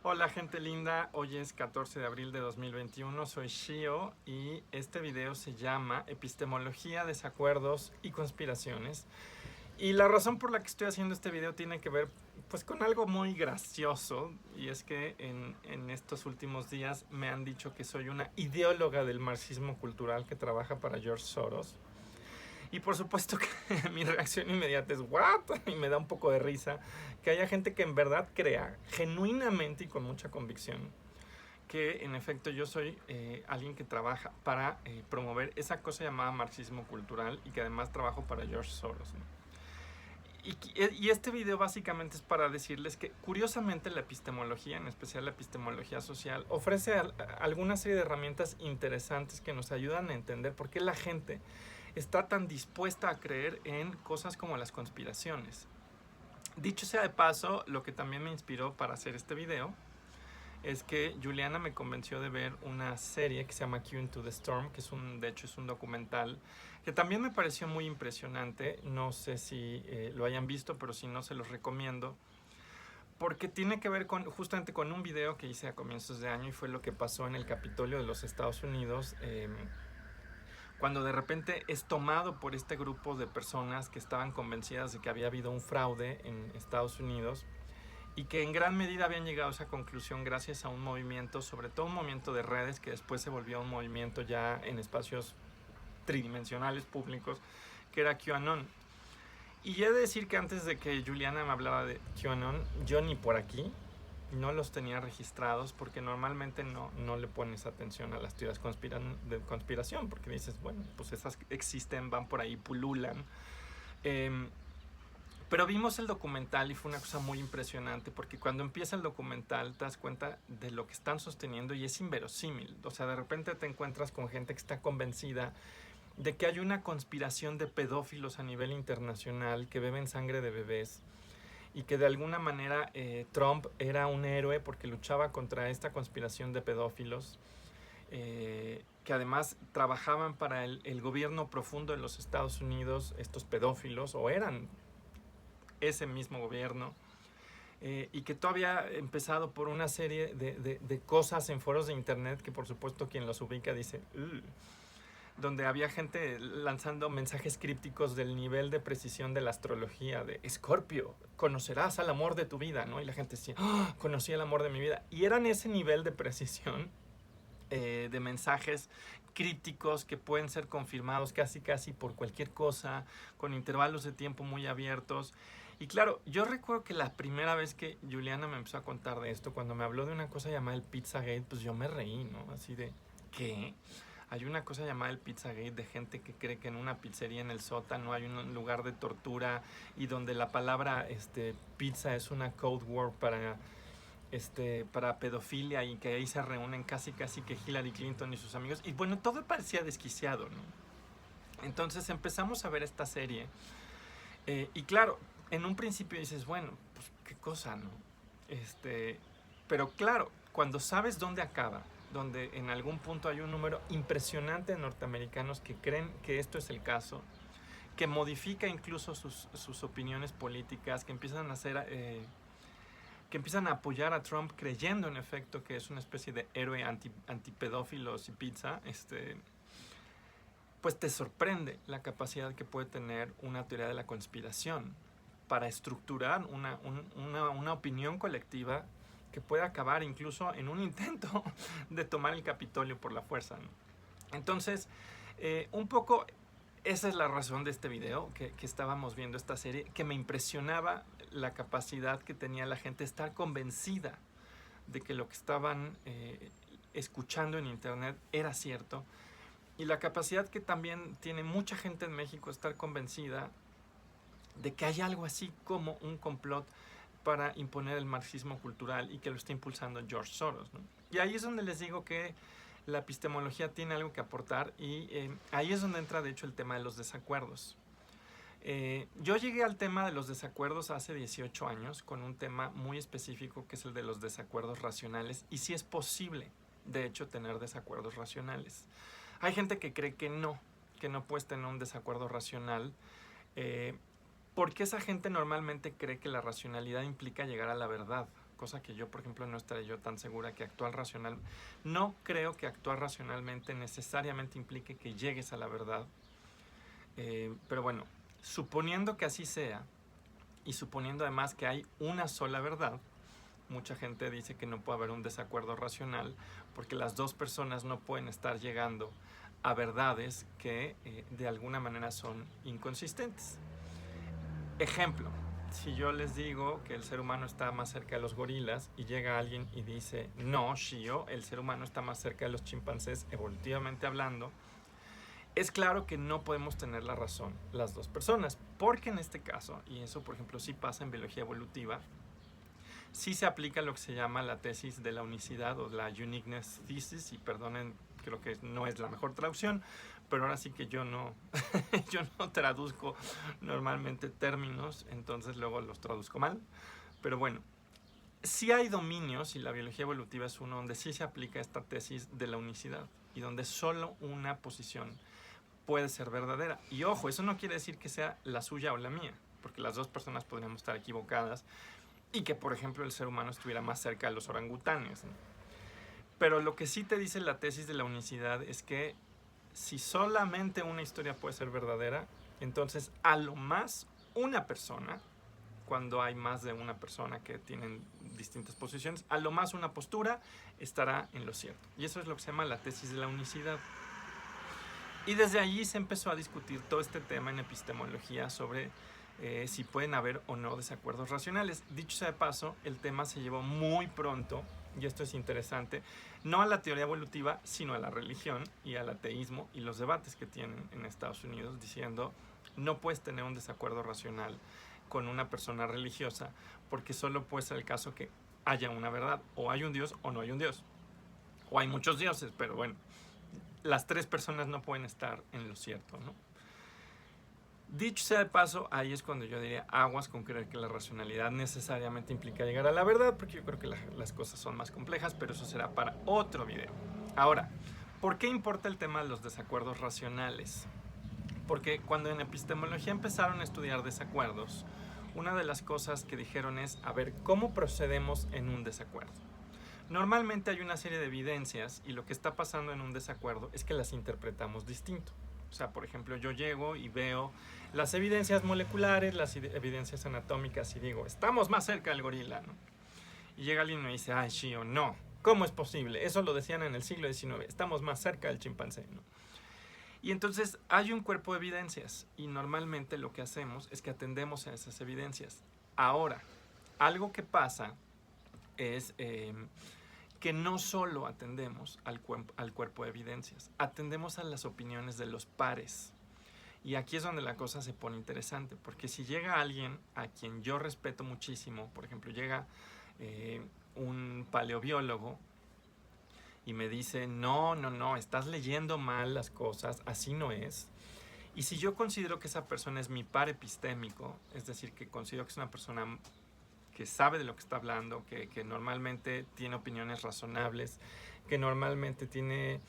Hola gente linda, hoy es 14 de abril de 2021, soy Shio y este video se llama Epistemología, Desacuerdos y Conspiraciones. Y la razón por la que estoy haciendo este video tiene que ver pues con algo muy gracioso, y es que en estos últimos días me han dicho que soy una ideóloga del marxismo cultural que trabaja para George Soros. Y por supuesto que mi reacción inmediata es ¿what? Y me da un poco de risa que haya gente que en verdad crea genuinamente y con mucha convicción que en efecto yo soy alguien que trabaja para promover esa cosa llamada marxismo cultural y que además trabajo para George Soros, ¿no? Y este video básicamente es para decirles que curiosamente la epistemología, en especial la epistemología social, ofrece alguna serie de herramientas interesantes que nos ayudan a entender por qué la gente está tan dispuesta a creer en cosas como las conspiraciones. Dicho sea de paso, lo que también me inspiró para hacer este video es que Juliana me convenció de ver una serie que se llama Q Into the Storm, que de hecho es un documental que también me pareció muy impresionante. No sé si lo hayan visto, pero si no, se los recomiendo, porque tiene que ver justamente con un video que hice a comienzos de año, y fue lo que pasó en el Capitolio de los Estados Unidos, cuando de repente es tomado por este grupo de personas que estaban convencidas de que había habido un fraude en Estados Unidos y que en gran medida habían llegado a esa conclusión gracias a un movimiento, sobre todo un movimiento de redes, que después se volvió un movimiento ya en espacios tridimensionales públicos, que era QAnon. Y he de decir que antes de que Juliana me hablaba de QAnon, yo ni por aquí no los tenía registrados, porque normalmente no le pones atención a las teorías de conspiración, porque dices, bueno, pues esas existen, van por ahí, pululan. Pero vimos el documental y fue una cosa muy impresionante, porque cuando empieza el documental te das cuenta de lo que están sosteniendo y es inverosímil. O sea, de repente te encuentras con gente que está convencida de que hay una conspiración de pedófilos a nivel internacional que beben sangre de bebés, y que de alguna manera Trump era un héroe porque luchaba contra esta conspiración de pedófilos, que además trabajaban para el gobierno profundo de los Estados Unidos, estos pedófilos, o eran ese mismo gobierno, y que todo había empezado por una serie de cosas en foros de internet que por supuesto quien los ubica dice donde había gente lanzando mensajes crípticos del nivel de precisión de la astrología, de Escorpio, conocerás al amor de tu vida, ¿no? Y la gente decía, ¡oh, conocí el amor de mi vida! Y eran ese nivel de precisión, de mensajes críticos que pueden ser confirmados casi casi por cualquier cosa, con intervalos de tiempo muy abiertos. Y claro, yo recuerdo que la primera vez que Juliana me empezó a contar de esto, cuando me habló de una cosa llamada el Pizzagate, pues yo me reí, ¿no? Así de, ¿qué? Hay una cosa llamada el Pizzagate, de gente que cree que en una pizzería en el sótano hay un lugar de tortura, y donde la palabra pizza es una code word para pedofilia, y que ahí se reúnen casi que Hillary Clinton y sus amigos. Y bueno, todo parecía desquiciado, ¿no? Entonces empezamos a ver esta serie, y claro, en un principio dices, bueno, pues qué cosa, ¿no? Pero claro, cuando sabes dónde acaba, donde en algún punto hay un número impresionante de norteamericanos que creen que esto es el caso, que modifica incluso sus opiniones políticas, que empiezan a hacer, que empiezan a apoyar a Trump creyendo en efecto que es una especie de héroe antipedófilos y pizza, pues te sorprende la capacidad que puede tener una teoría de la conspiración para estructurar una opinión colectiva que puede acabar incluso en un intento de tomar el Capitolio por la fuerza, ¿no? Entonces, un poco esa es la razón de este video, que estábamos viendo esta serie, que me impresionaba la capacidad que tenía la gente de estar convencida de que lo que estaban escuchando en internet era cierto, y la capacidad que también tiene mucha gente en México de estar convencida de que hay algo así como un complot para imponer el marxismo cultural, y que lo está impulsando George Soros, ¿no? Y ahí es donde les digo que la epistemología tiene algo que aportar, y ahí es donde entra de hecho el tema de los desacuerdos. Yo llegué al tema de los desacuerdos hace 18 años con un tema muy específico, que es el de los desacuerdos racionales, y sí es posible de hecho tener desacuerdos racionales. Hay gente que cree que no puedes tener un desacuerdo racional, porque esa gente normalmente cree que la racionalidad implica llegar a la verdad. cosa que yo, por ejemplo, no estaré yo tan segura que no creo que actuar racionalmente necesariamente implique que llegues a la verdad. Pero bueno, suponiendo que así sea, y suponiendo además que hay una sola verdad, mucha gente dice que no puede haber un desacuerdo racional porque las dos personas no pueden estar llegando a verdades que de alguna manera son inconsistentes. Ejemplo, si yo les digo que el ser humano está más cerca de los gorilas y llega alguien y dice, no, Shio, el ser humano está más cerca de los chimpancés evolutivamente hablando, es claro que no podemos tener la razón las dos personas, porque en este caso, y eso por ejemplo sí pasa en biología evolutiva, sí se aplica lo que se llama la tesis de la unicidad o la uniqueness thesis, y perdonen, creo que no es la mejor traducción, pero ahora sí que yo no, yo no traduzco normalmente términos, entonces luego los traduzco mal. Pero bueno, sí hay dominios, y la biología evolutiva es uno donde sí se aplica esta tesis de la unicidad y donde solo una posición puede ser verdadera. Y ojo, eso no quiere decir que sea la suya o la mía, porque las dos personas podríamos estar equivocadas y que, por ejemplo, el ser humano estuviera más cerca de los orangutanes, ¿no? Pero lo que sí te dice la tesis de la unicidad es que si solamente una historia puede ser verdadera, entonces a lo más una persona, cuando hay más de una persona que tienen distintas posiciones, a lo más una postura estará en lo cierto. Y eso es lo que se llama la tesis de la unicidad. Y desde allí se empezó a discutir todo este tema en epistemología sobre si pueden haber o no desacuerdos racionales. Dicho sea de paso, el tema se llevó muy pronto, y esto es interesante, no a la teoría evolutiva, sino a la religión y al ateísmo y los debates que tienen en Estados Unidos diciendo no puedes tener un desacuerdo racional con una persona religiosa porque solo puede ser el caso que haya una verdad, o hay un Dios o no hay un Dios, o hay muchos dioses, pero bueno, las tres personas no pueden estar en lo cierto, ¿no? Dicho sea de paso, ahí es cuando yo diría aguas con creer que la racionalidad necesariamente implica llegar a la verdad, porque yo creo que las cosas son más complejas, pero eso será para otro video. Ahora, ¿por qué importa el tema de los desacuerdos racionales? Porque cuando en epistemología empezaron a estudiar desacuerdos, una de las cosas que dijeron es, a ver, ¿cómo procedemos en un desacuerdo? Normalmente hay una serie de evidencias y lo que está pasando en un desacuerdo es que las interpretamos distinto. O sea, por ejemplo, yo llego y veo las evidencias moleculares, las evidencias anatómicas y digo, estamos más cerca del gorila, ¿no? Y llega alguien y me dice, ay, Shio, no, ¿cómo es posible? Eso lo decían en el siglo XIX, estamos más cerca del chimpancé, ¿no? Y entonces hay un cuerpo de evidencias y normalmente lo que hacemos es que atendemos a esas evidencias. Ahora, algo que pasa es que no solo atendemos al cuerpo de evidencias, atendemos a las opiniones de los pares. Y aquí es donde la cosa se pone interesante, porque si llega alguien a quien yo respeto muchísimo, por ejemplo, llega un paleobiólogo y me dice, no, estás leyendo mal las cosas, así no es. Y si yo considero que esa persona es mi par epistémico, es decir, que considero que es una persona que sabe de lo que está hablando, que normalmente tiene opiniones razonables, que normalmente tiene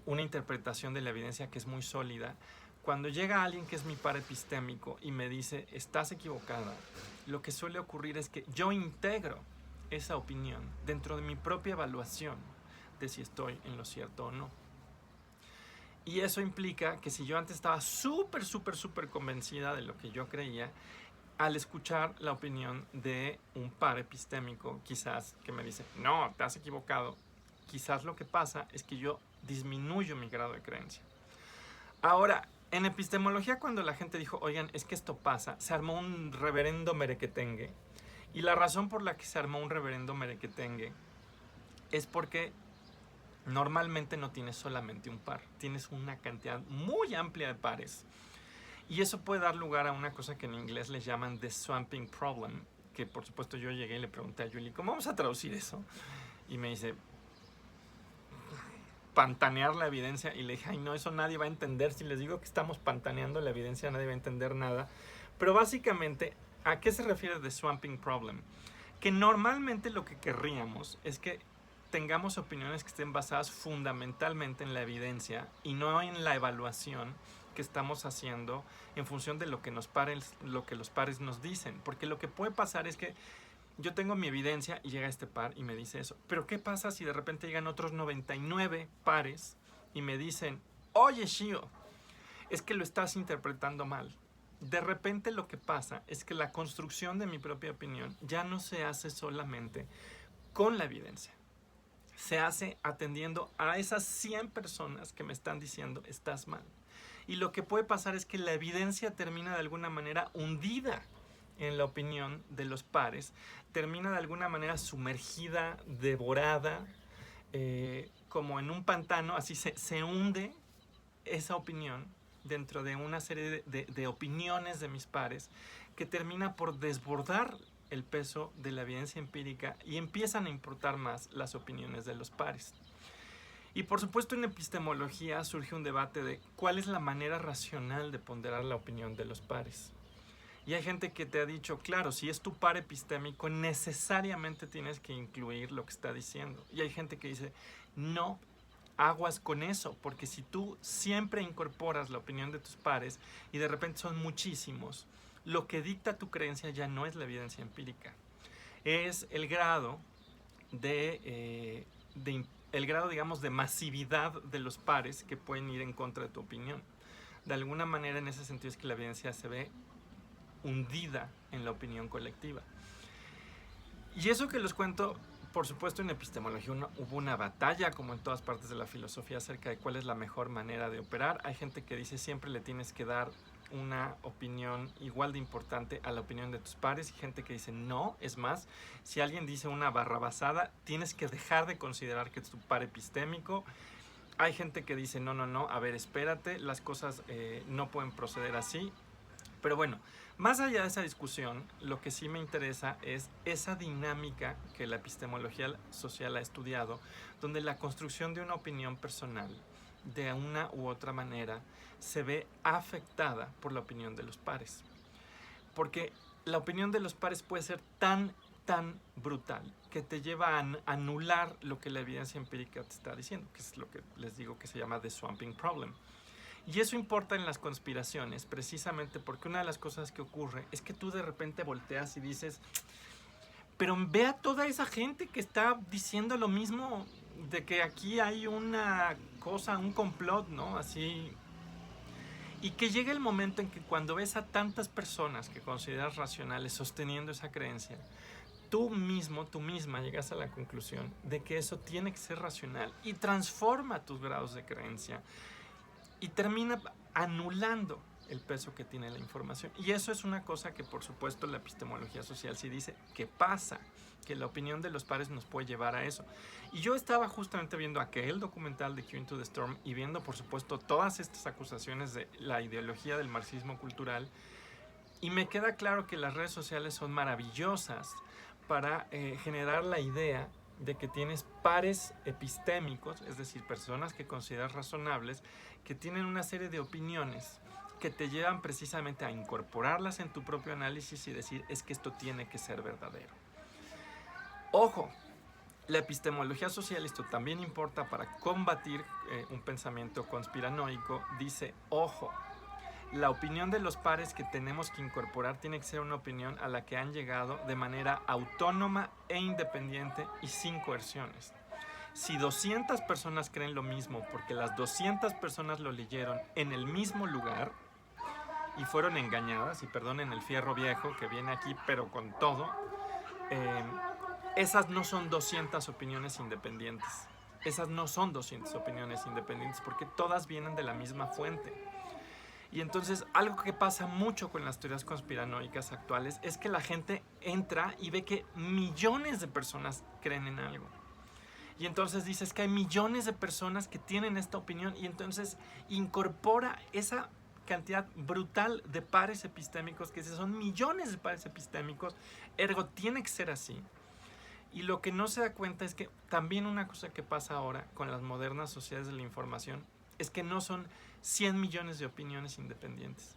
una interpretación de la evidencia que es muy sólida, cuando llega alguien que es mi par epistémico y me dice, estás equivocada, lo que suele ocurrir es que yo integro esa opinión dentro de mi propia evaluación de si estoy en lo cierto o no. Y eso implica que si yo antes estaba súper convencida de lo que yo creía, al escuchar la opinión de un par epistémico, quizás que me dice, no, te has equivocado, quizás lo que pasa es que yo disminuyo mi grado de creencia. Ahora, en epistemología, cuando la gente dijo, oigan, es que esto pasa, se armó un reverendo merequetengue. Y la razón por la que se armó un reverendo merequetengue es porque normalmente no tienes solamente un par, tienes una cantidad muy amplia de pares. Y eso puede dar lugar a una cosa que en inglés le llaman the swamping problem, que por supuesto yo llegué y le pregunté a Julie, ¿cómo vamos a traducir eso? Y me dice, pantanear la evidencia. Y le dije, ay no, eso nadie va a entender. Si les digo que estamos pantaneando la evidencia, nadie va a entender nada. Pero básicamente, ¿a qué se refiere the swamping problem? Que normalmente lo que querríamos es que tengamos opiniones que estén basadas fundamentalmente en la evidencia y no en la evaluación que estamos haciendo en función de lo que los pares nos dicen. Porque lo que puede pasar es que yo tengo mi evidencia y llega este par y me dice eso. Pero ¿qué pasa si de repente llegan otros 99 pares y me dicen, oye Shio, es que lo estás interpretando mal? De repente lo que pasa es que la construcción de mi propia opinión ya no se hace solamente con la evidencia. Se hace atendiendo a esas 100 personas que me están diciendo estás mal. Y lo que puede pasar es que la evidencia termina de alguna manera hundida en la opinión de los pares, termina de alguna manera sumergida, devorada, como en un pantano, así se hunde esa opinión dentro de una serie de opiniones de mis pares que termina por desbordar el peso de la evidencia empírica y empiezan a importar más las opiniones de los pares. Y por supuesto en epistemología surge un debate de cuál es la manera racional de ponderar la opinión de los pares. Y hay gente que te ha dicho, claro, si es tu par epistémico, necesariamente tienes que incluir lo que está diciendo. Y hay gente que dice, no, aguas con eso, porque si tú siempre incorporas la opinión de tus pares y de repente son muchísimos, lo que dicta tu creencia ya no es la evidencia empírica, es el grado digamos, de masividad de los pares que pueden ir en contra de tu opinión. De alguna manera, en ese sentido, es que la evidencia se ve hundida en la opinión colectiva. Y eso que les cuento, por supuesto, en epistemología hubo una batalla, como en todas partes de la filosofía, acerca de cuál es la mejor manera de operar. Hay gente que dice siempre le tienes que dar una opinión igual de importante a la opinión de tus pares, y gente que dice no, es más, si alguien dice una barrabasada, tienes que dejar de considerar que es tu par epistémico. Hay gente que dice no, a ver, espérate, las cosas no pueden proceder así. Pero bueno, más allá de esa discusión, lo que sí me interesa es esa dinámica que la epistemología social ha estudiado, donde la construcción de una opinión personal, de una u otra manera, se ve afectada por la opinión de los pares. Porque la opinión de los pares puede ser tan brutal que te lleva a anular lo que la evidencia empírica te está diciendo, que es lo que les digo que se llama the swamping problem. Y eso importa en las conspiraciones, precisamente porque una de las cosas que ocurre es que tú de repente volteas y dices, pero ve a toda esa gente que está diciendo lo mismo, de que aquí hay una cosa, un complot, ¿no? Así. Y que llega el momento en que cuando ves a tantas personas que consideras racionales sosteniendo esa creencia, tú misma llegas a la conclusión de que eso tiene que ser racional y transforma tus grados de creencia y termina anulando el peso que tiene la información. Y eso es una cosa que, por supuesto, la epistemología social sí dice que pasa, que la opinión de los pares nos puede llevar a eso. Y yo estaba justamente viendo aquel documental de Q Into the Storm y viendo, por supuesto, todas estas acusaciones de la ideología del marxismo cultural, y me queda claro que las redes sociales son maravillosas para generar la idea de que tienes pares epistémicos, es decir, personas que consideras razonables, que tienen una serie de opiniones que te llevan precisamente a incorporarlas en tu propio análisis y decir, es que esto tiene que ser verdadero. Ojo, la epistemología social, esto también importa para combatir un pensamiento conspiranoico, dice, ojo, la opinión de los pares que tenemos que incorporar tiene que ser una opinión a la que han llegado de manera autónoma e independiente y sin coerciones. Si 200 personas creen lo mismo porque las 200 personas lo leyeron en el mismo lugar y fueron engañadas, y perdonen el fierro viejo que viene aquí, pero con todo, esas no son 200 opiniones independientes. Esas no son 200 opiniones independientes porque todas vienen de la misma fuente. Y entonces algo que pasa mucho con las teorías conspiranoicas actuales es que la gente entra y ve que millones de personas creen en algo. Y entonces dices que hay millones de personas que tienen esta opinión, y entonces incorpora esa cantidad brutal de pares epistémicos, que son millones de pares epistémicos, ergo tiene que ser así. Y lo que no se da cuenta es que también una cosa que pasa ahora con las modernas sociedades de la información es que no son 100 millones de opiniones independientes,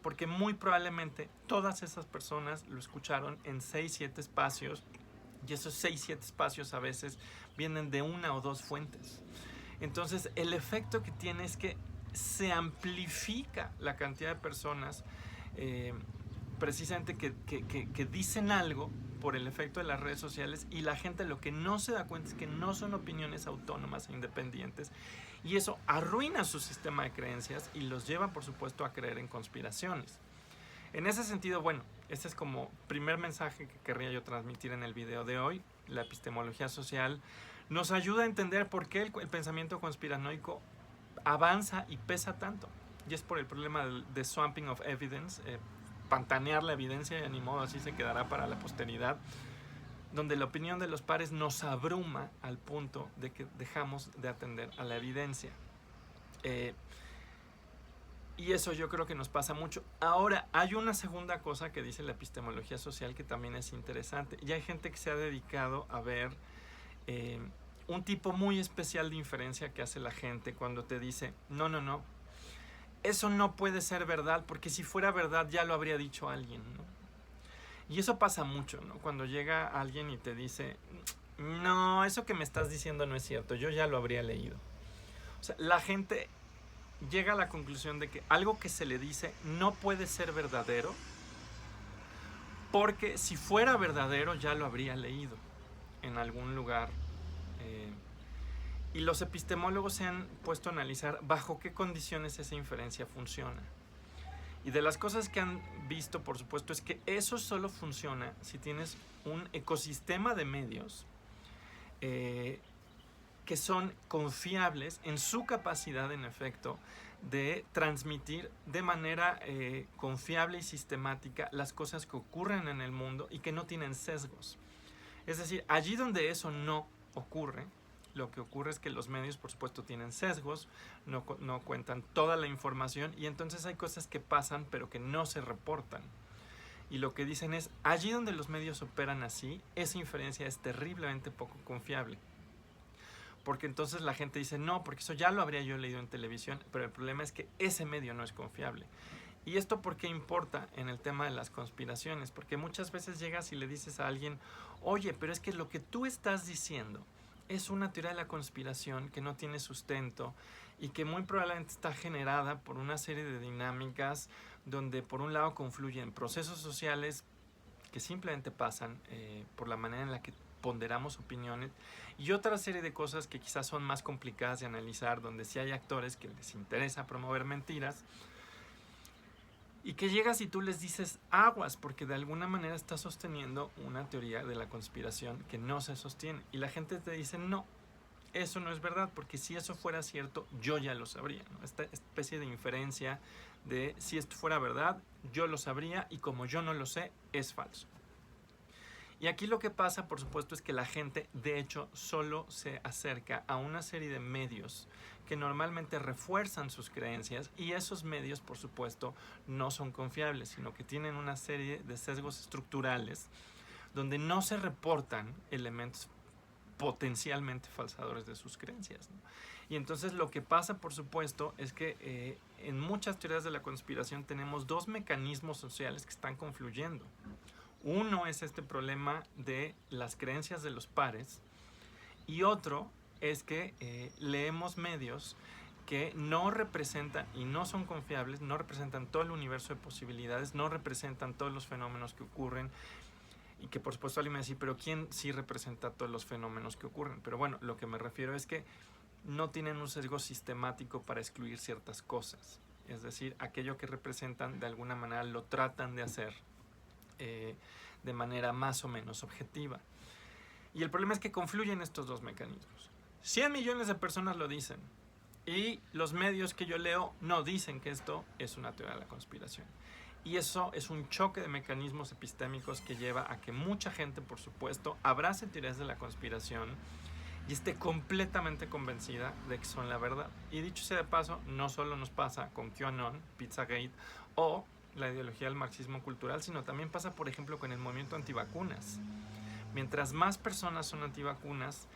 porque muy probablemente todas esas personas lo escucharon en 6, 7 espacios, y esos 6, 7 espacios a veces vienen de una o dos fuentes. Entonces el efecto que tiene es que se amplifica la cantidad de personas precisamente que dicen algo por el efecto de las redes sociales, y la gente lo que no se da cuenta es que no son opiniones autónomas e independientes, y eso arruina su sistema de creencias y los lleva, por supuesto, a creer en conspiraciones. En ese sentido, bueno, este es como primer mensaje que querría yo transmitir en el video de hoy. La epistemología social nos ayuda a entender por qué el pensamiento conspiranoico avanza y pesa tanto. Y es por el problema de swamping of evidence, pantanear la evidencia, y ni modo, así se quedará para la posteridad, donde la opinión de los pares nos abruma al punto de que dejamos de atender a la evidencia. Y eso yo creo que nos pasa mucho. Ahora, hay una segunda cosa que dice la epistemología social que también es interesante. Y hay gente que se ha dedicado a ver un tipo muy especial de inferencia que hace la gente cuando te dice, no, no, no, eso no puede ser verdad, porque si fuera verdad ya lo habría dicho alguien, ¿no? Y eso pasa mucho, ¿no? Cuando llega alguien y te dice, no, eso que me estás diciendo no es cierto, yo ya lo habría leído. O sea, la gente llega a la conclusión de que algo que se le dice no puede ser verdadero, porque si fuera verdadero ya lo habría leído en algún lugar. Y los epistemólogos se han puesto a analizar bajo qué condiciones esa inferencia funciona. Y de las cosas que han visto, por supuesto, es que eso solo funciona si tienes un ecosistema de medios que son confiables en su capacidad, en efecto, de transmitir de manera confiable y sistemática las cosas que ocurren en el mundo y que no tienen sesgos. Es decir, allí donde eso no ocurre, lo que ocurre es que los medios, por supuesto, tienen sesgos, no cuentan toda la información, y entonces hay cosas que pasan pero que no se reportan. Y lo que dicen es, allí donde los medios operan así, esa inferencia es terriblemente poco confiable. Porque entonces la gente dice, no, porque eso ya lo habría yo leído en televisión, pero el problema es que ese medio no es confiable. ¿Y esto por qué importa en el tema de las conspiraciones? Porque muchas veces llegas y le dices a alguien, oye, pero es que lo que tú estás diciendo es una teoría de la conspiración que no tiene sustento y que muy probablemente está generada por una serie de dinámicas donde por un lado confluyen procesos sociales que simplemente pasan por la manera en la que ponderamos opiniones, y otra serie de cosas que quizás son más complicadas de analizar, donde sí hay actores que les interesa promover mentiras, y que llegas y tú les dices aguas, porque de alguna manera estás sosteniendo una teoría de la conspiración que no se sostiene, y la gente te dice no, eso no es verdad, porque si eso fuera cierto yo ya lo sabría, ¿no? Esta especie de inferencia de si esto fuera verdad yo lo sabría, y como yo no lo sé es falso. Y aquí lo que pasa, por supuesto, es que la gente, de hecho, solo se acerca a una serie de medios que normalmente refuerzan sus creencias, y esos medios, por supuesto, no son confiables, sino que tienen una serie de sesgos estructurales donde no se reportan elementos potencialmente falsadores de sus creencias, ¿no? Y entonces lo que pasa, por supuesto, es que en muchas teorías de la conspiración tenemos dos mecanismos sociales que están confluyendo. Uno es este problema de las creencias de los pares, y otro es que leemos medios que no representan y no son confiables, no representan todo el universo de posibilidades, no representan todos los fenómenos que ocurren, y que por supuesto alguien me dice, pero ¿quién sí representa todos los fenómenos que ocurren? Pero bueno, lo que me refiero es que no tienen un sesgo sistemático para excluir ciertas cosas. Es decir, aquello que representan de alguna manera lo tratan de hacer de manera más o menos objetiva. Y el problema es que confluyen estos dos mecanismos. 100 millones de personas lo dicen, y los medios que yo leo no dicen que esto es una teoría de la conspiración. Y eso es un choque de mecanismos epistémicos que lleva a que mucha gente, por supuesto, abrace teorías de la conspiración y esté completamente convencida de que son la verdad. Y dicho sea de paso, no solo nos pasa con QAnon, Pizzagate o la ideología del marxismo cultural, sino también pasa, por ejemplo, con el movimiento antivacunas. Mientras más personas son antivacunas,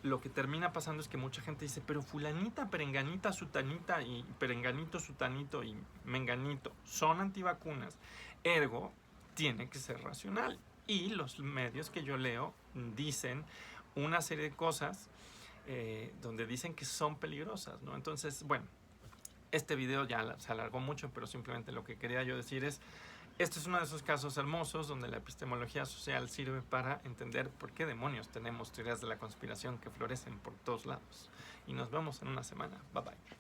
lo que termina pasando es que mucha gente dice, pero fulanita, perenganita, sutanita, y perenganito, sutanito y menganito son antivacunas, ergo tiene que ser racional. Y los medios que yo leo dicen una serie de cosas donde dicen que son peligrosas, ¿no? Entonces, bueno, este video ya se alargó mucho, pero simplemente lo que quería yo decir es Este es uno de esos casos hermosos donde la epistemología social sirve para entender por qué demonios tenemos teorías de la conspiración que florecen por todos lados. Y nos vemos en una semana. Bye bye.